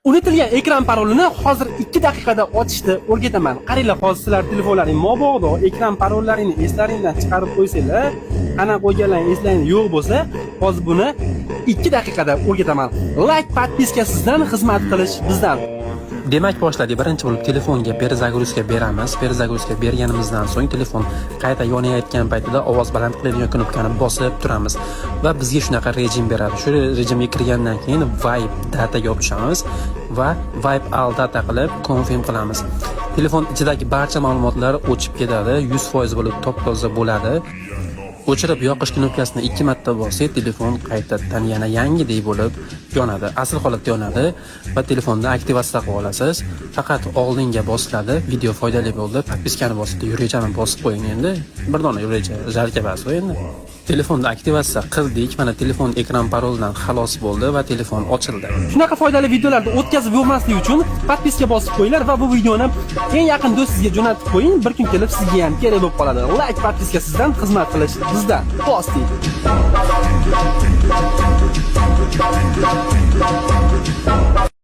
Unutilgan ekran parolini hozir 2 daqiqada ochishni o'rgataman. Qaranglar, hozir sizlar telefonlaring mobodo ekran parollaringni eslaringdan chiqarib qo'ysanglar, qanaqa qo'yganlaring eslaring yo'q bo'lsa, hozir buni 2 daqiqada o'rgataman. Like, podpiska sizdan, xizmat qilish bizdan. Demak, boshladik. Birinchi bo'lib telefonga perzagruzka beramiz. Perzagruzka berganimizdan so'ng telefon qayta yonayotgan paytida ovoz baland qiladigan knopkani bosib turamiz va bizga shunaqa rejim beradi. Shu rejimga kirgandan keyin Wipe dataga o'tishamiz va Wipe all data qilib confirm qilamiz. Telefon ichidagi barcha ma'lumotlar o'chib ketadi, 100% bo'lib top-toza bo'ladi. O'chirib yoqish knopkasini 2 marta bossangiz, telefon qaytadan yana yangidek bo'lib yonadi. Asl holatda yonadi va telefonni aktivatsiya qilib olasiz. Faqat oldinga bosiladi. Video foydali bo'ldi. Podpiskani bosib, yurechani bosib qo'ying endi. Bir dona yurecha jalka bas endi. Telefonni aktivatsiya qildik. Mana telefon ekran paroldan xalos bo'ldi va telefon ochildi. Shunaqa foydali videolarni o'tkazib bo'lmaslik uchun podpiska bosib qo'yinglar va bu videoni eng yaqin do'stingizga jo'natib qo'ying. Bir kun kelib sizga ham kerak bo'lib qoladi. Like, podpiska sizdan, xizmat qilish bizdan. Bosdik.